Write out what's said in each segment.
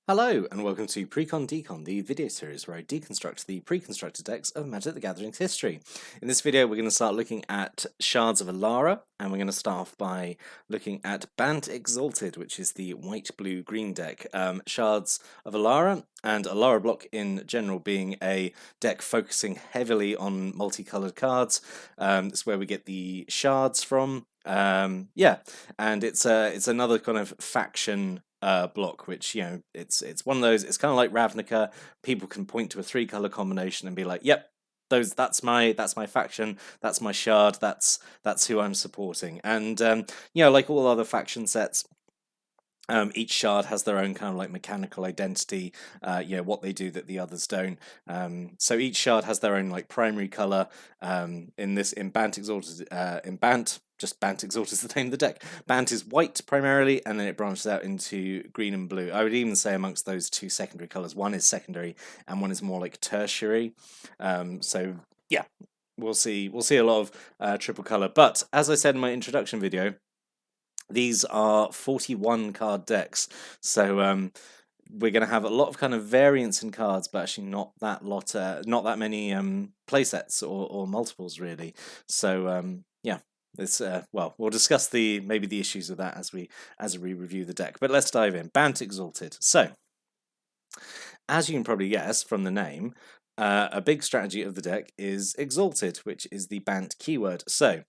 Hello, and welcome to Precon Decon, the video series where I deconstruct the pre-constructed decks of Magic the Gathering's history. In this video, we're going to start looking at Shards of Alara, and we're going to start off by looking at Bant Exalted, which is the white-blue-green deck. Shards of Alara, and Alara block in general being a deck focusing heavily on multicolored cards. That's where we get the shards from. And it's another kind of faction block, which it's one of those. It's kind of like Ravnica. People can point to a 3-color combination and be like, "Yep, that's my faction. That's my shard. That's who I'm supporting." And like all other faction sets. Each shard has their own kind of like mechanical identity, what they do that the others don't. So each shard has their own like primary color. In Bant Exalted, just Bant Exalted is the name of the deck. Bant is white primarily, and then it branches out into green and blue. I would even say amongst those two secondary colors, one is secondary and one is more like tertiary. So yeah, we'll see a lot of triple color. But as I said in my introduction video, these are 41 card decks, so we're going to have a lot of kind of variance in cards, but actually not that many playsets or multiples really. So it's we'll discuss maybe the issues with that as we review the deck. But let's dive in. Bant Exalted. So, as you can probably guess from the name, a big strategy of the deck is Exalted, which is the Bant keyword. So,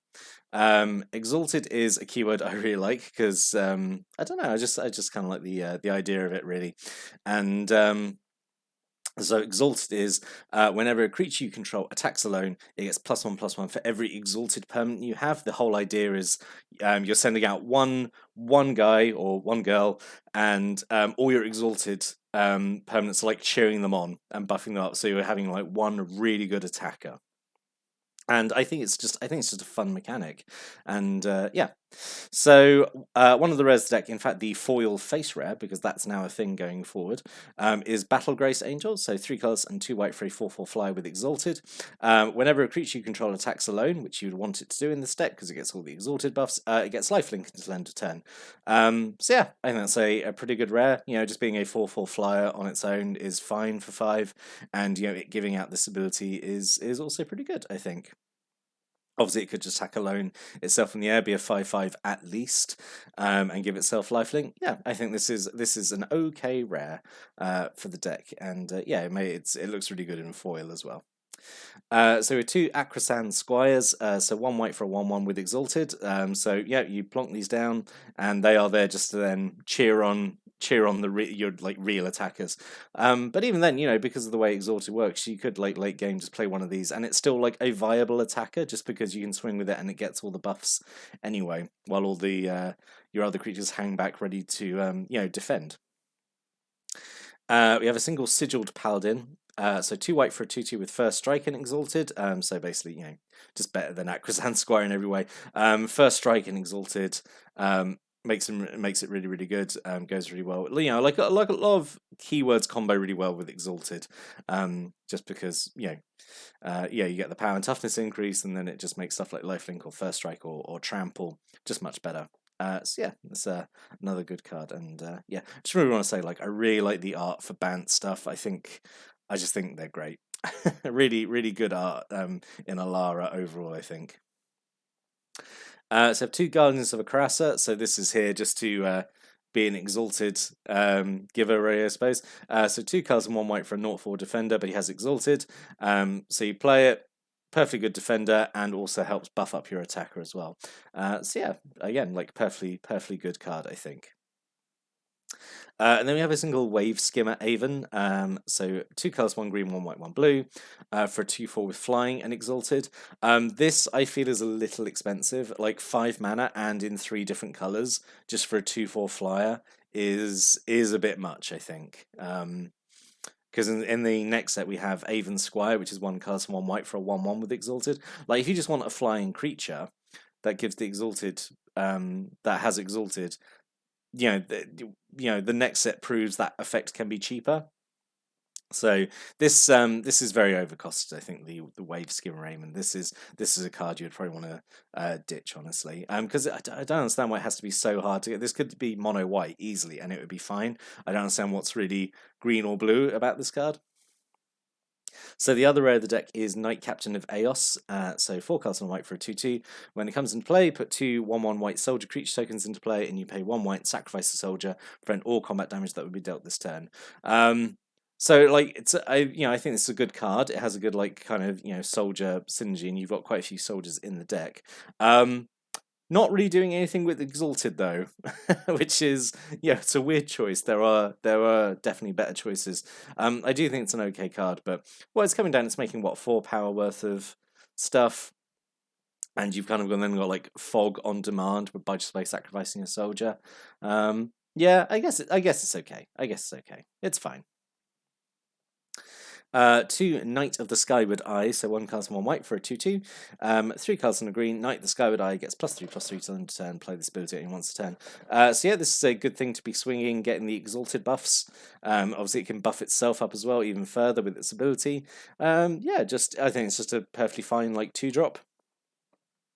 Exalted is a keyword I really like because I don't know, I just kind of like the idea of it really, and so Exalted is whenever a creature you control attacks alone, it gets +1/+1 for every Exalted permanent you have. The whole idea is you're sending out one guy or one girl, and all your Exalted permanents are like cheering them on and buffing them up. So you're having like one really good attacker. And I think it's just a fun mechanic, and So one of the rares deck, in fact, the foil face rare, because that's now a thing going forward, is Battle Grace Angel. So 3 colors and 2 white for a 4/4 flyer with Exalted. Whenever a creature you control attacks alone, which you would want it to do in this deck because it gets all the Exalted buffs, it gets lifelink until end of turn. So yeah, I think that's a pretty good rare. Just being a 4/4 flyer on its own is fine for 5, and it giving out this ability is also pretty good, I think. Obviously, it could just attack alone itself in the air, be a 5/5 at least, and give itself lifelink. Yeah, I think this is an okay rare for the deck, and it looks really good in foil as well. So with 2 Akrasan Squires, so 1 white for a 1/1 with Exalted. So yeah, you plonk these down, and they are there just to then cheer on your like real attackers. But even then, because of the way Exalted works, you could like late game just play one of these, and it's still like a viable attacker just because you can swing with it and it gets all the buffs anyway, while all the your other creatures hang back ready to defend. We have a single Sigiled Paladin. So 2 white for a 2/2 with First Strike and Exalted. So basically, just better than Akrasan Squire in every way. First Strike and Exalted makes it really, really good. Goes really well. Like a lot of keywords combo really well with Exalted. Just because you get the power and toughness increase, and then it just makes stuff like Lifelink or First Strike or Trample just much better. So yeah, it's another good card, and just really want to say, like, I really like the art for Bant stuff. I just think they're great. Really, really good art in Alara overall, I think. So I have 2 Guardians of Akrasa. So this is here just to be an Exalted giveaway, I suppose. So 2 colors and 1 white for a 0/4 defender, but he has Exalted. So you play it. Perfectly good defender, and also helps buff up your attacker as well. So yeah, again, like perfectly good card, I think. And then we have a single Wave Skimmer Avon. So 2 colors, 1 green, 1 white, 1 blue, for a 2/4 with Flying and Exalted. This I feel is a little expensive, like 5 mana and in 3 different colors, just for a 2/4 flyer is a bit much, I think. Because in the next set we have Avon Squire, which is 1 color, 1 white for a 1/1 with Exalted. Like if you just want a flying creature that gives the Exalted, that has Exalted, the next set proves that effect can be cheaper. So this is very overcosted. I think the Wave Skim Raymond. This is a card you'd probably want to ditch, honestly. Because I don't understand why it has to be so hard to get. This could be mono white easily, and it would be fine. I don't understand what's really green or blue about this card. So the other rare of the deck is Knight Captain of Eos. So 4 cards on white for a 2/2. When it comes into play, put 2 1/1 white soldier creature tokens into play, and you pay 1 white, sacrifice a soldier, prevent all combat damage that would be dealt this turn. So like I think it's a good card. It has a good like kind of soldier synergy, and you've got quite a few soldiers in the deck. Not really doing anything with Exalted though, which is it's a weird choice. There are definitely better choices. I do think it's an okay card, but it's coming down. It's making what 4 power worth of stuff, and you've kind of then got like fog on demand, but by sacrificing a soldier. Yeah, I guess it's okay. It's fine. 2 Knight of the Skyward Eye, so 1 card and 1 white for a 2/2. 3 cards and a green. Knight of the Skyward Eye gets +3/+3 till end of turn. Play this ability only once a turn. So yeah, this is a good thing to be swinging, getting the Exalted buffs. Obviously, it can buff itself up as well, even further with its ability. Yeah, I think it's just a perfectly fine like 2-drop.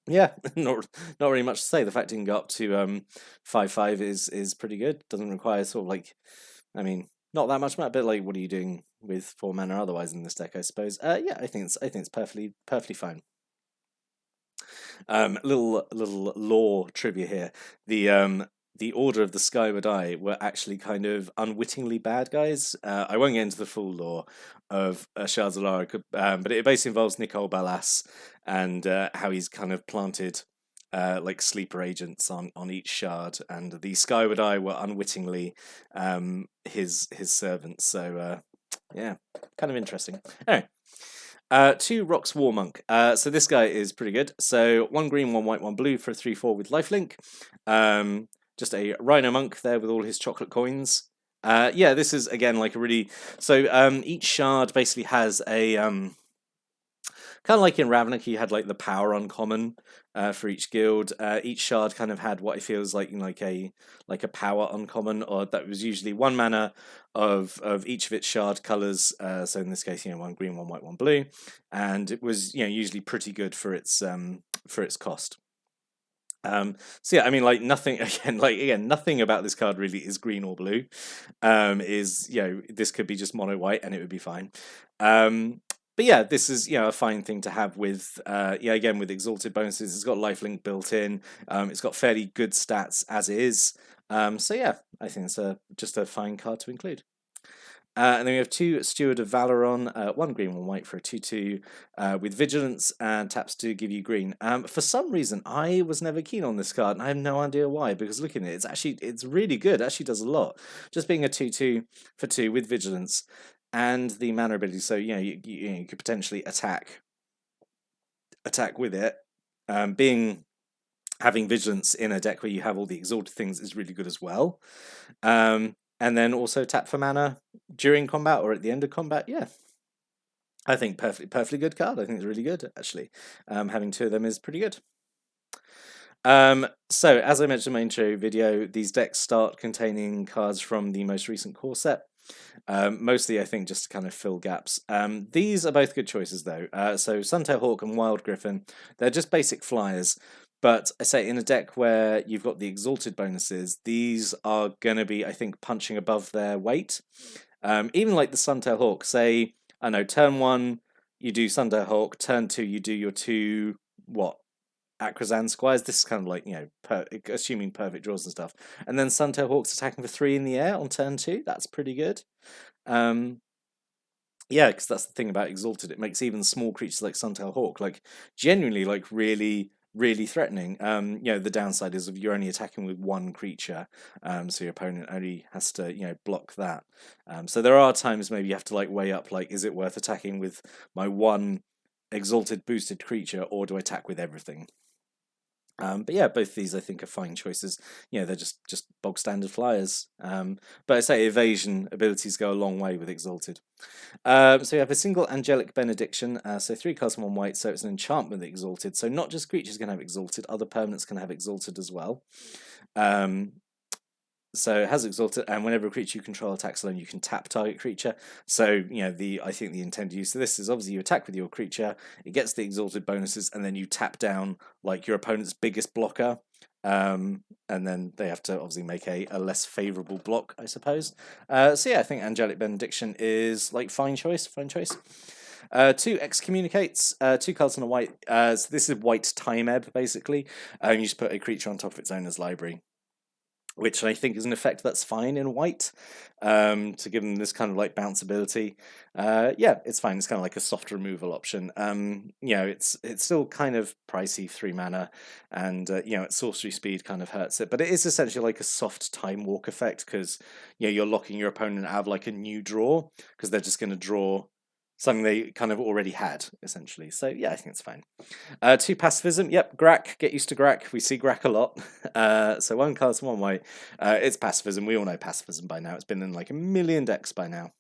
Yeah, not really much to say. The fact it can go up to 5/5 is pretty good. Doesn't require sort of like, I mean, not that much, but like, what are you doing with 4 mana otherwise in this deck? I suppose. Yeah, I think it's perfectly fine. Little lore trivia here. The Order of the Skyward Eye were actually kind of unwittingly bad guys. I won't get into the full lore of Shards of Alara, but it basically involves Nicole Ballas and how he's kind of planted like sleeper agents on each shard, and the Skyward Eye were unwittingly his servants. So yeah, kind of interesting. Anyway. 2 Rocks Warmonk. So this guy is pretty good. So 1 green, 1 white, 1 blue for a 3/4 with lifelink. Just a Rhino Monk there with all his chocolate coins. Yeah, this is again like a really each shard basically has a kind of like in Ravnica, you had like the power uncommon for each guild. Each shard kind of had what it feels like, like a power uncommon, or that was usually 1 mana of each of its shard colors. So in this case, 1 green, 1 white, 1 blue, and it was usually pretty good for its cost. So yeah, I mean, like nothing again, nothing about this card really is green or blue. This could be just mono white and it would be fine. But yeah, this is a fine thing to have with again with Exalted bonuses. It's got lifelink built in. It's got fairly good stats as is. So yeah, I think it's just a fine card to include. And then we have 2 Steward of Valoron, 1 green, 1 white for a 2/2 with Vigilance, and taps to give you green. For some reason, I was never keen on this card, and I have no idea why, because looking at it, it's really good. It actually does a lot. Just being a 2/2 for 2 with Vigilance and the mana ability, so you could potentially attack with it. Having Vigilance in a deck where you have all the Exalted things is really good as well. And then also tap for mana during combat or at the end of combat. Yeah, I think perfectly good card. I think it's really good, actually. Having 2 of them is pretty good. So, as I mentioned in my intro video, these decks start containing cards from the most recent core set. Mostly, I think, just to kind of fill gaps. These are both good choices, though. So, Suntail Hawk and Wild Griffin, they're just basic flyers. But I say in a deck where you've got the Exalted bonuses, these are going to be, I think, punching above their weight. Even like the Suntail Hawk, say, I know, turn 1, you do Suntail Hawk, turn 2, you do your 2, Akrazan Squires. This is kind of like, assuming perfect draws and stuff. And then Suntail Hawk's attacking for 3 in the air on turn 2. That's pretty good. Yeah, because that's the thing about Exalted. It makes even small creatures like Suntail Hawk, like, genuinely, like, really threatening. The downside is if you're only attacking with 1 creature, so your opponent only has to, block that. So there are times maybe you have to, like, weigh up, like, is it worth attacking with my 1 Exalted boosted creature, or do I attack with everything? But yeah, both these I think are fine choices. They're just bog standard flyers. But I say evasion abilities go a long way with Exalted. So we have a single Angelic Benediction. So 3 cards and 1 white. So it's an enchantment with Exalted. So not just creatures can have Exalted, other permanents can have Exalted as well. So it has Exalted, and whenever a creature you control attacks alone, you can tap target creature. So, I think the intended use of this is obviously you attack with your creature, it gets the Exalted bonuses, and then you tap down like your opponent's biggest blocker. And then they have to obviously make a less favourable block, I suppose. So yeah, I think Angelic Benediction is like fine choice. 2 excommunicates, 2 cards and a white. So this is white time ebb basically. You just put a creature on top of its owner's library, which I think is an effect that's fine in white, to give them this kind of like bounceability. Yeah, it's fine. It's kind of like a soft removal option. It's still kind of pricey, 3 mana, and its sorcery speed kind of hurts it, but it is essentially like a soft time walk effect because you're locking your opponent out of like a new draw because they're just going to draw something they kind of already had essentially. So yeah, I think it's fine. 2 pacifism. Yep, Grack. Get used to Grack. We see Grack a lot. So 1 card, 1 white. It's pacifism. We all know pacifism by now. It's been in like a million decks by now.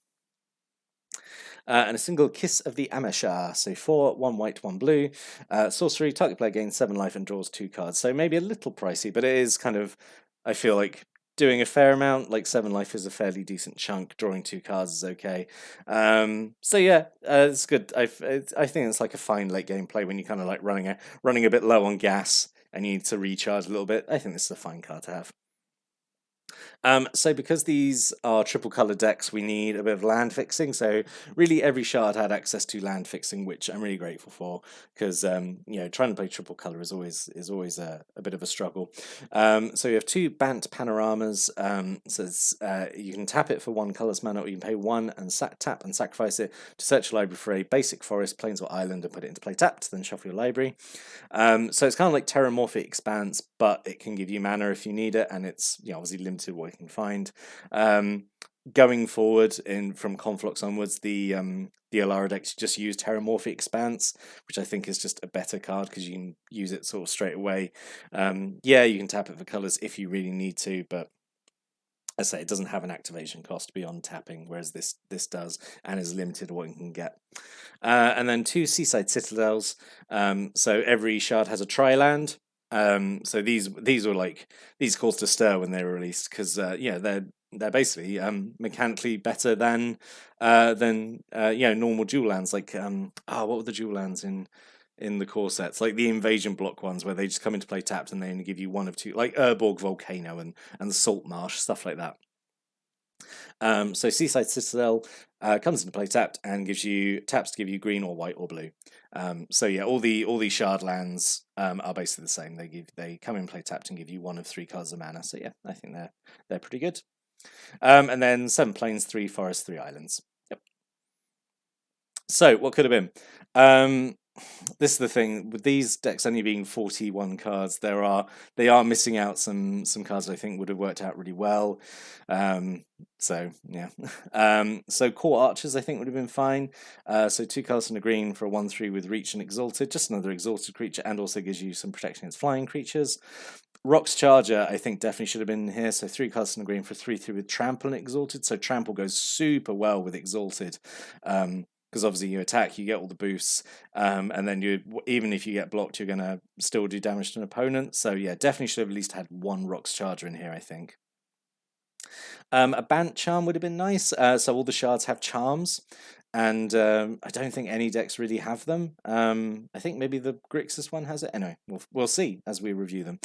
And a single Kiss of the Ameshar. So 4, 1 white, 1 blue. Sorcery. Target player gains 7 life and draws 2 cards. So maybe a little pricey, but it is kind of, I feel like, doing a fair amount. Like 7 life is a fairly decent chunk. Drawing 2 cards is okay. So yeah, it's good. I think it's like a fine late game play when you kind of like running a bit low on gas and you need to recharge a little bit. I think this is a fine card to have. So because these are triple color decks, we need a bit of land fixing. So really every shard had access to land fixing, which I'm really grateful for because trying to play triple color is always a bit of a struggle. So you have 2 Bant panoramas. You can tap it for 1 colorless mana, or you can pay 1 and tap and sacrifice it to search your library for a basic forest, plains, or island and put it into play tapped, then shuffle your library. So it's kind of like Terramorphic Expanse, but it can give you mana if you need it, and it's obviously limited what you can find. Going forward from Conflux onwards, the Alara decks just use Terramorphic Expanse, which I think is just a better card because you can use it sort of straight away. You can tap it for colors if you really need to, but as I say, it doesn't have an activation cost beyond tapping, whereas this does, and is limited what you can get. And then 2 Seaside Citadels. So every shard has a tri-land. So these were like these caused a stir when they were released because they're basically mechanically better than normal dual lands. Like what were the dual lands in the core sets, like the invasion block ones where they just come into play tapped and they only give you 1 of 2, like Urborg Volcano and Salt Marsh, stuff like that. So Seaside Citadel comes into play tapped and gives you taps to give you green or white or blue. So yeah, all these shard lands are basically the same. They come in play tapped and give you 1 of 3 cards of mana. So yeah, I think they're pretty good. And then 7 plains, 3 forests, 3 islands. Yep. So what could have been? This is the thing with these decks only being 41 cards. They are missing out some cards I think would have worked out really well. So yeah. So Core Archers I think would have been fine. So 2 colors and a green for a 1/3 with Reach and Exalted, just another Exalted creature, and also gives you some protection against flying creatures. Rock's Charger, I think, definitely should have been here. So 3 colors and a green for 3/3 with Trample and Exalted. So Trample goes super well with Exalted. Because obviously you attack, you get all the boosts, and then even if you get blocked, you're going to still do damage to an opponent. So yeah, definitely should have at least had 1 Rock's Charger in here, I think. A Bant Charm would have been nice. So all the shards have charms, and I don't think any decks really have them. I think maybe the Grixis one has it. Anyway, we'll see as we review them.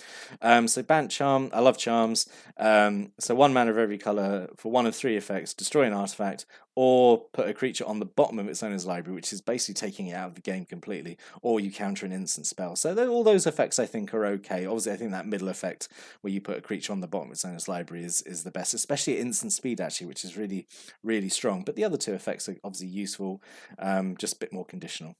So Bant Charm, I love charms. So 1 mana of every color for 1 of 3 effects: destroy an artifact, or put a creature on the bottom of its owner's library, which is basically taking it out of the game completely, or you counter an instant spell. So all those effects I think are okay. Obviously, I think that middle effect where you put a creature on the bottom of its owner's library is the best, especially at instant speed actually, which is really, really strong. But the other 2 effects are obviously useful, just a bit more conditional.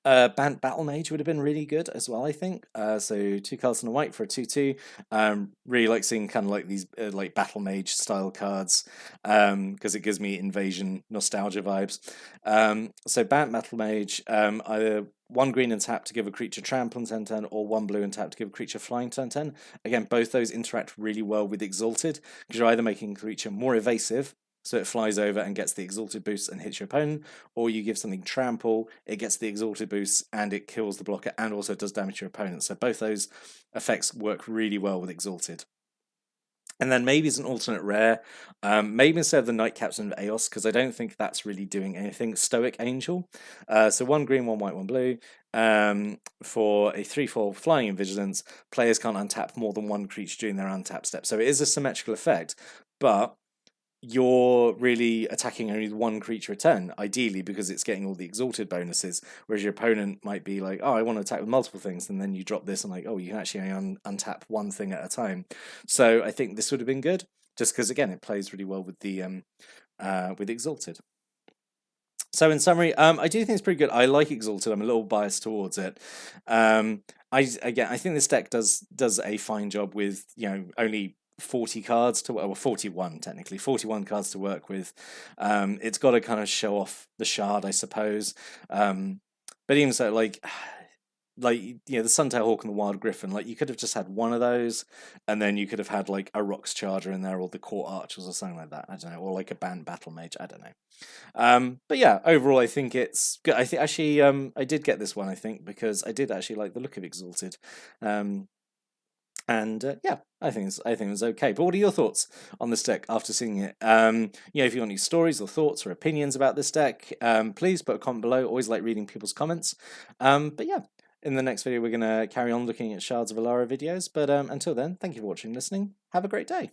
Bant Battle Mage would have been really good as well, I think. So 2 colors and a white for a 2/2. Really like seeing kind of like these like Battle Mage style cards because it gives me invasion nostalgia vibes. So Bant Battle Mage, either 1 green and tap to give a creature trample on turn 10, or 1 blue and tap to give a creature flying turn 10. Again, both those interact really well with Exalted because you're either making a creature more evasive, so it flies over and gets the Exalted boost and hits your opponent, or you give something trample, it gets the Exalted boost and it kills the blocker and also does damage to your opponent. So both those effects work really well with Exalted. And then maybe as an alternate rare, maybe instead of the Night Captain of Eos, because I don't think that's really doing anything, Stoic Angel. So 1 green, 1 white, 1 blue. For a 3/4 flying and vigilance, players can't untap more than 1 creature during their untap step. So it is a symmetrical effect, but you're really attacking only 1 creature a turn, ideally, because it's getting all the exalted bonuses, whereas your opponent might be like, oh, I want to attack with multiple things, and then you drop this and like, oh, you can actually untap 1 thing at a time. So I think this would have been good, just because again it plays really well with the exalted. So in summary, I do think it's pretty good. I like Exalted. I'm a little biased towards it. I think this deck does a fine job with only 40 cards to, well, 41 technically, 41 cards to work with. It's got to kind of show off the shard, I suppose. But even so, like the Suntail Hawk and the Wild Griffin, like you could have just had one of those, and then you could have had like a Rocks Charger in there, or the Court Archers, or something like that. I don't know, or like a Bant Battle Mage. I don't know. But yeah, overall, I think it's good. I think actually, I did get this one. I think because I did actually like the look of Exalted. Yeah, I think it was okay. But what are your thoughts on this deck after seeing it? If you want any stories or thoughts or opinions about this deck, please put a comment below. Always like reading people's comments. But yeah, in the next video, we're going to carry on looking at Shards of Alara videos. But until then, thank you for watching and listening. Have a great day.